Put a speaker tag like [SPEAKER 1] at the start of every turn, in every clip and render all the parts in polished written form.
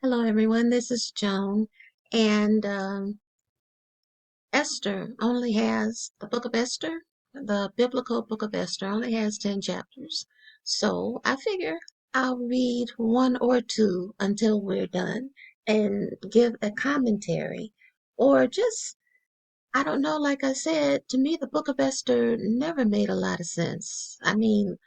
[SPEAKER 1] Hello, everyone. This is Joan, and Esther only has the book of Esther, the biblical book of Esther, only has 10 chapters. So I figure I'll read one or two until we're done and give a commentary, or just, I don't know, like I said, to me, the book of Esther never made a lot of sense. I mean,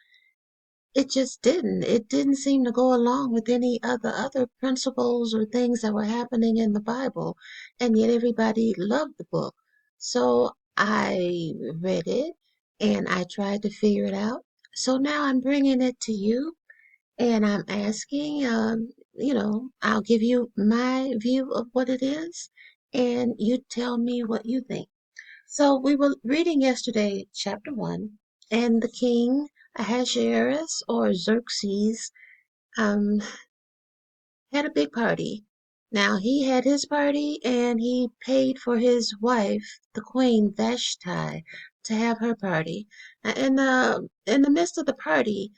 [SPEAKER 1] it just didn't. It didn't seem to go along with any of the other principles or things that were happening in the Bible, and yet everybody loved the book. So I read it and I tried to figure it out. So now I'm bringing it to you and I'm asking, I'll give you my view of what it is and you tell me what you think. So we were reading yesterday, chapter 1, and the king Ahasuerus or Xerxes um, had a big party. Now he had his party and he paid for his wife, the Queen Vashti, to have her party. In the midst of the party,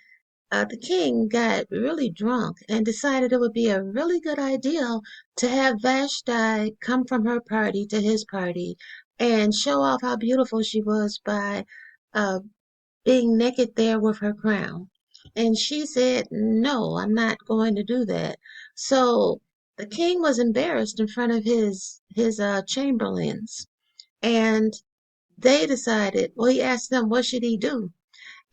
[SPEAKER 1] the king got really drunk and decided it would be a really good idea to have Vashti come from her party to his party and show off how beautiful she was by uh, being naked there with her crown. And she said, "No, I'm not going to do that." So the king was embarrassed in front of his chamberlains, and they decided. Well, he asked them what should he do,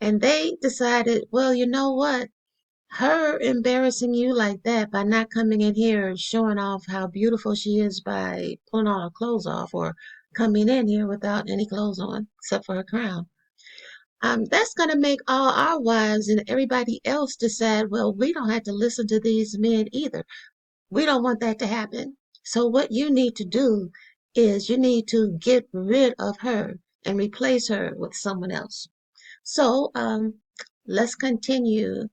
[SPEAKER 1] and they decided, well, you know what? Her embarrassing you like that by not coming in here showing off how beautiful she is by pulling all her clothes off or coming in here without any clothes on except for her crown. That's going to make all our wives and everybody else decide, well, we don't have to listen to these men either. We don't want that to happen. So what you need to do is you need to get rid of her and replace her with someone else. So let's continue.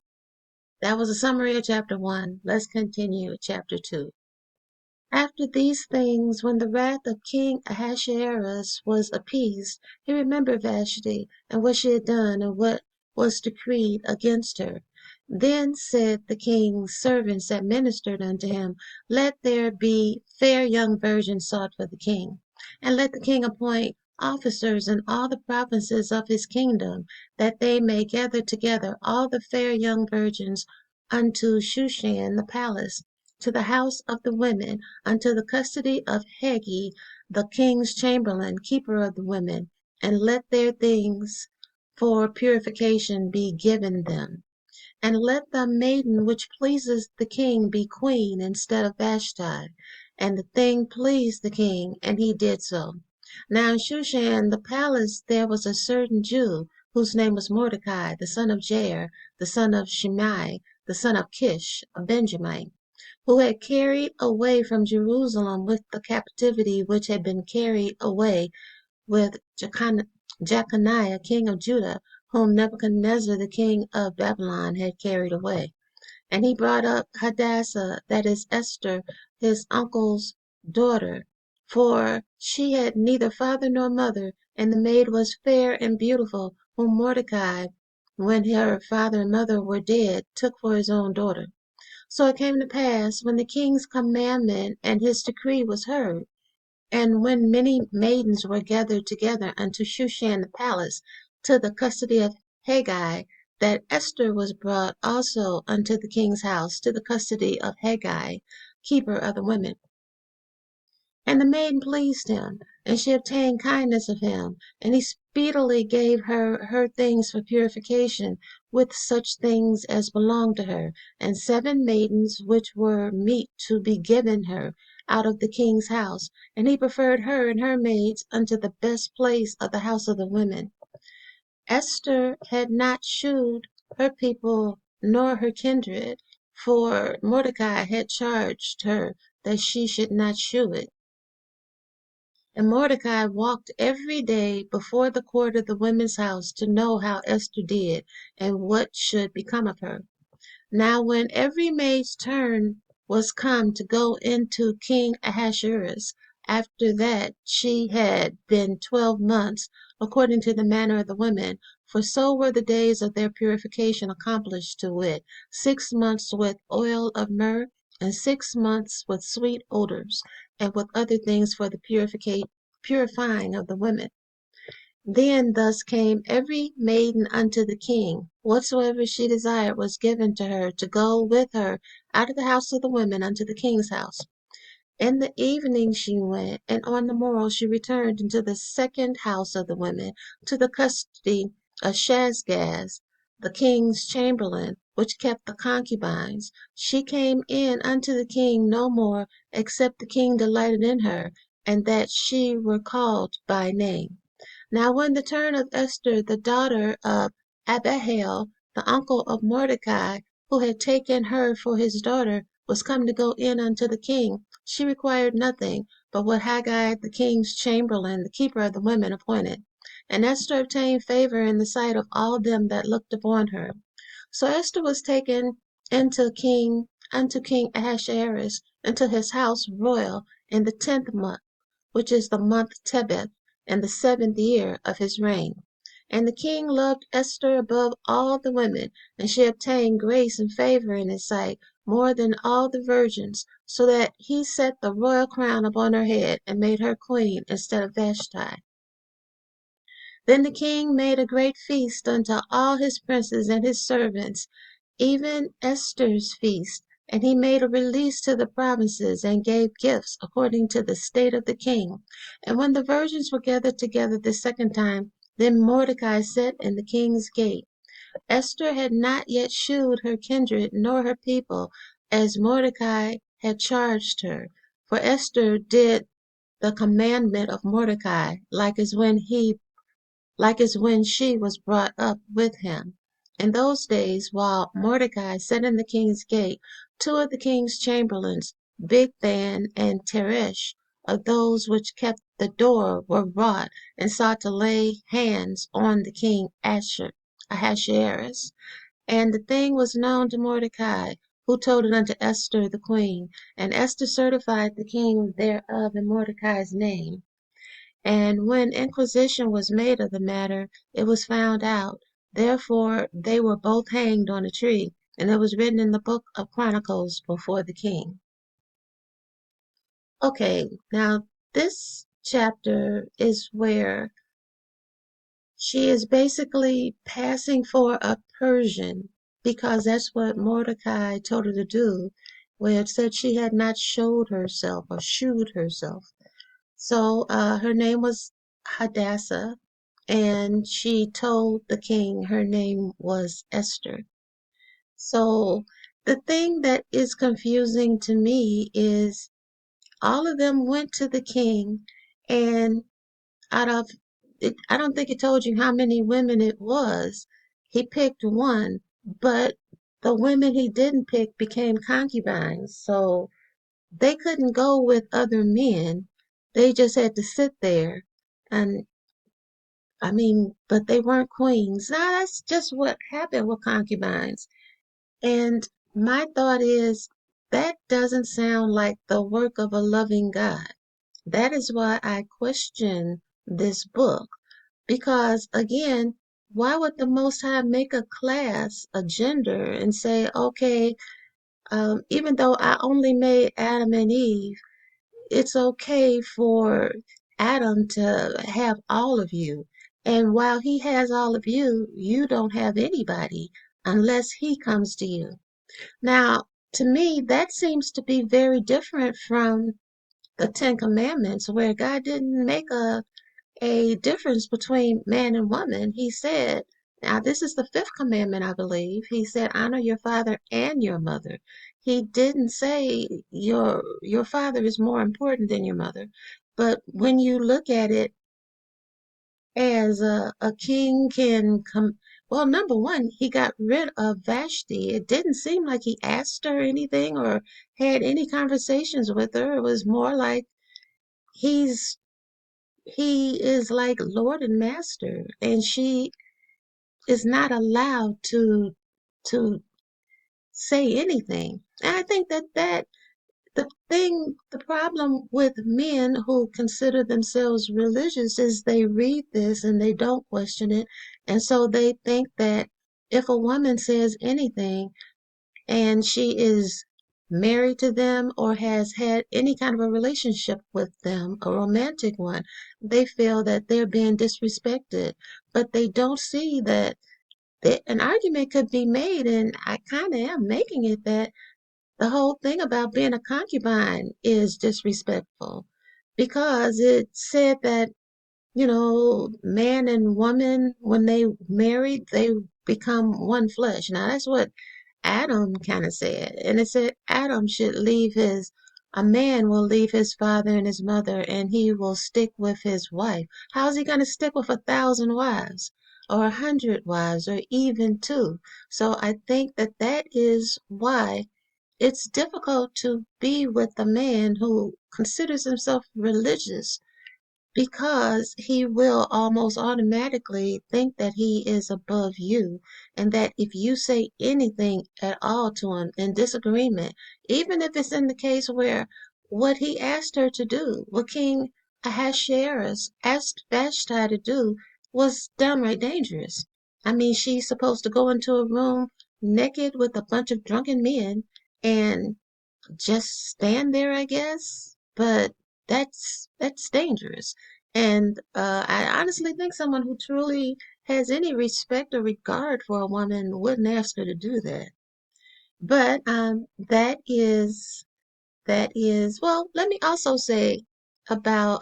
[SPEAKER 1] That was a summary of chapter 1. Let's continue chapter 2. After these things, when the wrath of King Ahasuerus was appeased, he remembered Vashti, and what she had done, and what was decreed against her. Then said the king's servants that ministered unto him, Let there be fair young virgins sought for the king, and let the king appoint officers in all the provinces of his kingdom, that they may gather together all the fair young virgins unto Shushan the palace, to the house of the women, unto the custody of Hegi, the king's chamberlain, keeper of the women, and let their things for purification be given them. And let the maiden which pleases the king be queen instead of Vashti. And the thing pleased the king, and he did so. Now in Shushan the palace there was a certain Jew, whose name was Mordecai, the son of Jair, the son of Shimei, the son of Kish, a Benjamite, who had carried away from Jerusalem with the captivity which had been carried away with Jeconiah king of Judah, whom Nebuchadnezzar the king of Babylon had carried away. And he brought up Hadassa, that is Esther, his uncle's daughter, for she had neither father nor mother, and the maid was fair and beautiful, whom Mordecai, when her father and mother were dead, took for his own daughter. So it came to pass, when the king's commandment and his decree was heard, and when many maidens were gathered together unto Shushan the palace, to the custody of Haggai, that Esther was brought also unto the king's house, to the custody of Haggai, keeper of the women. And the maiden pleased him, and she obtained kindness of him, and he speedily gave her her things for purification, with such things as belonged to her, and 7 maidens which were meet to be given her out of the king's house. And he preferred her and her maids unto the best place of the house of the women. Esther had not shewed her people nor her kindred, for Mordecai had charged her that she should not shew it. And Mordecai walked every day before the court of the women's house to know how Esther did, and what should become of her. Now when every maid's turn was come to go into King Ahasuerus, after that she had been 12 months, according to the manner of the women, for so were the days of their purification accomplished, to wit, 6 months with oil of myrrh, and 6 months with sweet odors, and with other things for the purifying of the women. Then thus came every maiden unto the king: whatsoever she desired was given to her to go with her out of the house of the women unto the king's house. In the evening she went, and on the morrow she returned into the second house of the women, to the custody of Shashgaz, the king's chamberlain, which kept the concubines. She came in unto the king no more, except the king delighted in her, and that she were called by name. Now when the turn of Esther, the daughter of Abihail, the uncle of Mordecai, who had taken her for his daughter, was come to go in unto the king, she required nothing but what Haggai the king's chamberlain, the keeper of the women, appointed. And Esther obtained favor in the sight of all them that looked upon her. So Esther was taken unto King Ahasuerus, into his house royal, in the 10th month, which is the month Tebeth, in the 7th year of his reign. And the king loved Esther above all the women, and she obtained grace and favor in his sight more than all the virgins, so that he set the royal crown upon her head, and made her queen instead of Vashti. Then the king made a great feast unto all his princes and his servants, even Esther's feast. And he made a release to the provinces, and gave gifts according to the state of the king. And when the virgins were gathered together the second time, then Mordecai sat in the king's gate. Esther had not yet shewed her kindred nor her people, as Mordecai had charged her. For Esther did the commandment of Mordecai, like as when she was brought up with him. In those days, while Mordecai sat in the king's gate, two of the king's chamberlains, Bigthan and Teresh, of those which kept the door, were wroth, and sought to lay hands on the king Ahasuerus. And the thing was known to Mordecai, who told it unto Esther the queen. And Esther certified the king thereof in Mordecai's name. And when inquisition was made of the matter, it was found out. Therefore they were both hanged on a tree, and it was written in the book of Chronicles before the king. Okay, now this chapter is where she is basically passing for a Persian, because that's what Mordecai told her to do, where it said she had not showed herself or shewed herself. So her name was Hadassa, and she told the king her name was Esther. So the thing that is confusing to me is all of them went to the king, and out of it, I don't think it told you how many women it was. He picked one, but the women he didn't pick became concubines. So they couldn't go with other men. They just had to sit there. And I mean, but they weren't queens. Now, that's just what happened with concubines. And my thought is that doesn't sound like the work of a loving God. That is why I question this book. Because again, why would the Most High make a class, a gender, and say, okay, even though I only made Adam and Eve, it's okay for Adam to have all of you. And while he has all of you, you don't have anybody unless he comes to you. Now, to me, that seems to be very different from the Ten Commandments, where God didn't make a difference between man and woman. He said, now this is the fifth commandment, I believe. He said, honor your father and your mother. He didn't say your father is more important than your mother. But when you look at it as a king can come, well, number one, he got rid of Vashti. It didn't seem like he asked her anything or had any conversations with her. It was more like he's he is like Lord and Master, and she is not allowed to say anything. And I think that the problem with men who consider themselves religious is they read this and they don't question it, and so they think that if a woman says anything and she is married to them or has had any kind of a relationship with them, a romantic one, they feel that they're being disrespected. But they don't see that an argument could be made, and I kind of am making it, that the whole thing about being a concubine is disrespectful because it said that, man and woman, when they married, they become one flesh. Now, that's what Adam kind of said. And it said Adam should a man will leave his father and his mother and he will stick with his wife. How's he going to stick with 1,000 wives or 100 wives or even two? So I think that that is why it's difficult to be with a man who considers himself religious, because he will almost automatically think that he is above you, and that if you say anything at all to him in disagreement, even if it's in the case where what he asked her to do, what King Ahasuerus asked Vashti to do, was downright dangerous. I mean, she's supposed to go into a room naked with a bunch of drunken men and just stand there, I guess. But that's dangerous. And I honestly think someone who truly has any respect or regard for a woman wouldn't ask her to do that. But that is well. Let me also say about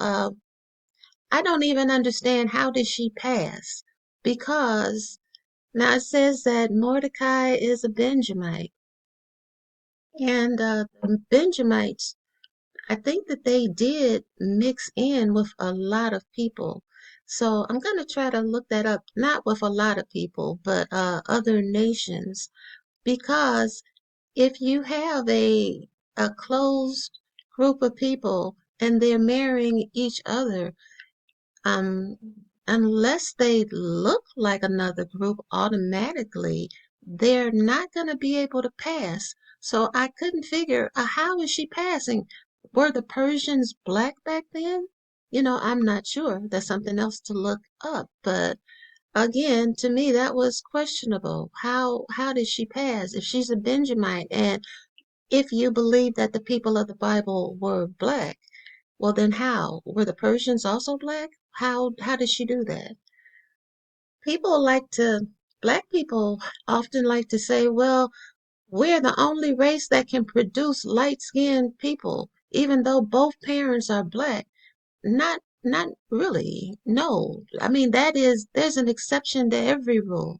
[SPEAKER 1] I don't even understand how did she pass, because now it says that Mordecai is a Benjamite, and the Benjamites, I think that they did mix in with a lot of people. So I'm going to try to look that up, not with a lot of people, but other nations, because if you have a closed group of people and they're marrying each other, um, unless they look like another group, automatically they're not going to be able to pass. So I couldn't figure how is she passing? Were the Persians black back then? I'm not sure. That's something else to look up. But again, to me, that was questionable. How did she pass if she's a Benjamite? And if you believe that the people of the Bible were black, well, then how? Were the Persians also black? How did she do that? People like to, Black people often like to say, well, we're the only race that can produce light-skinned people, even though both parents are black. Not really. No. I mean, there's an exception to every rule.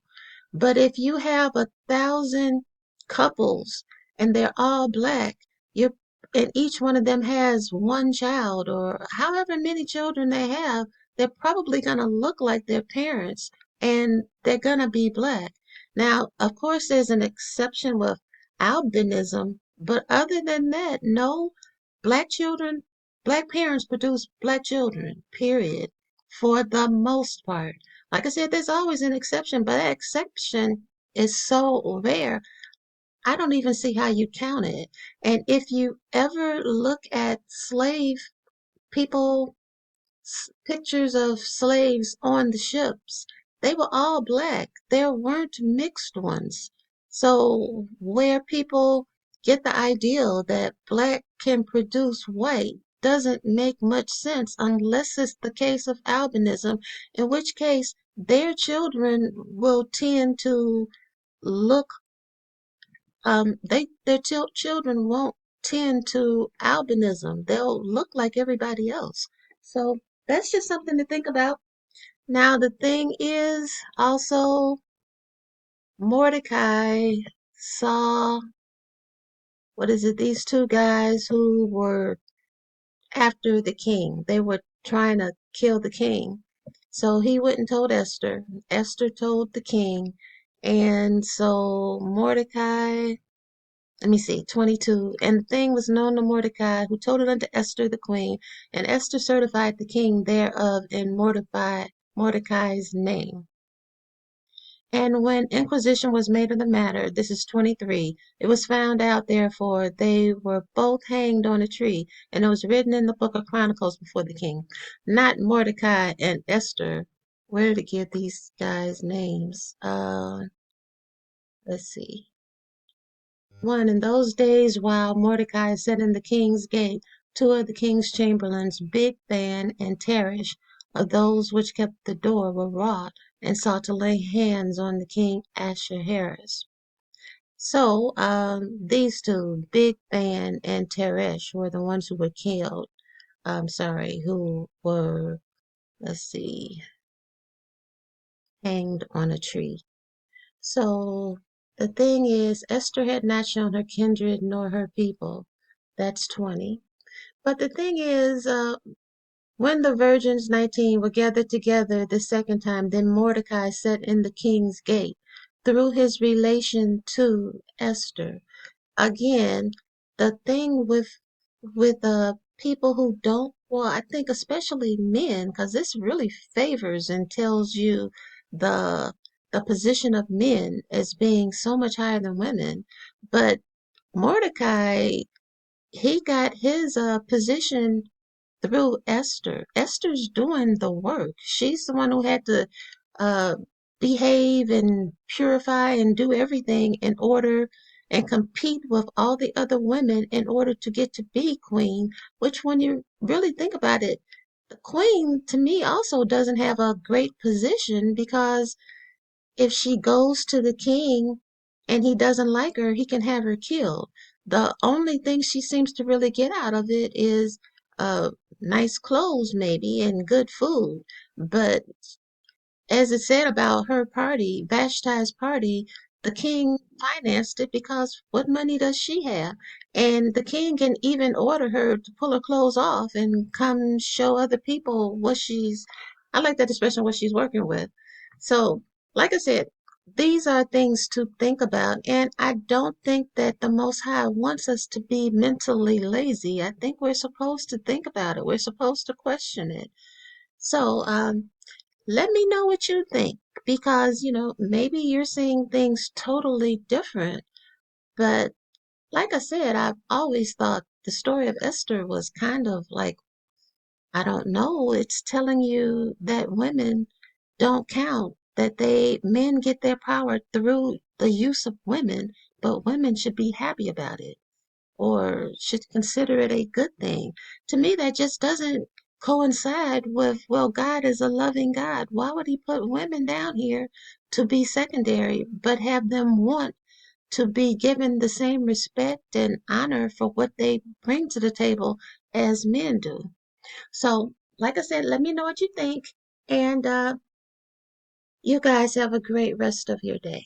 [SPEAKER 1] But if you have 1,000 couples and they're all black, you and each one of them has one child or however many children they have, they're probably going to look like their parents and they're going to be black. Now, of course, there's an exception with albinism, but other than that, no, black children, black parents produce black children, period, for the most part. Like I said, there's always an exception, but that exception is so rare, I don't even see how you count it. And if you ever look at people, pictures of slaves on the ships, they were all black. There weren't mixed ones. So where people get the ideal that black can produce white doesn't make much sense unless it's the case of albinism, in which case their children will tend to look their children won't tend to albinism. They'll look like everybody else. So that's just something to think about. Now the thing is also, Mordecai saw, what is it, these two guys who were after the king. They were trying to kill the king. So he went and told Esther. Esther told the king. And so Mordecai, let me see, 22. And the thing was known to Mordecai, who told it unto Esther the queen. And Esther certified the king thereof in Mordecai's name. And when inquisition was made of the matter, this is 23, it was found out, therefore, they were both hanged on a tree, and it was written in the book of Chronicles before the king. Not Mordecai and Esther. Where to get these guys' names? Let's see. 1. In those days, while Mordecai sat in the king's gate, two of the king's chamberlains, Bigthan and Teresh, of those which kept the door, were wroth, and sought to lay hands on the king Ahasuerus. So, these two, Bigthan and Teresh, were the ones who were killed. Who were, let's see, hanged on a tree. So the thing is, Esther had not shown her kindred nor her people. That's 20. But the thing is, when the virgins, 19, were gathered together the second time, then Mordecai sat in the king's gate through his relation to Esther. Again, the thing with people who don't, well, I think especially men, because this really favors and tells you the the position of men as being so much higher than women. But Mordecai, he got his position through Esther. Esther's doing the work. She's the one who had to uh, behave and purify and do everything in order and compete with all the other women in order to get to be queen, which when you really think about it, the queen to me also doesn't have a great position because if she goes to the king and he doesn't like her, he can have her killed. The only thing she seems to really get out of it is uh, nice clothes, maybe, and good food. But as it said about her party, Vashti's party, the king financed it because what money does she have? And the king can even order her to pull her clothes off and come show other people what she's, I like that expression, what she's working with. So, like I said, these are things to think about. And I don't think that the Most High wants us to be mentally lazy. I think we're supposed to think about it. We're supposed to question it. So, let me know what you think because, maybe you're seeing things totally different. But like I said, I've always thought the story of Esther was kind of like, I don't know, it's telling you that women don't count, that men get their power through the use of women, but women should be happy about it or should consider it a good thing. To me, that just doesn't coincide with, well, God is a loving God. Why would He put women down here to be secondary, but have them want to be given the same respect and honor for what they bring to the table as men do? So, like I said, let me know what you think, and you guys have a great rest of your day.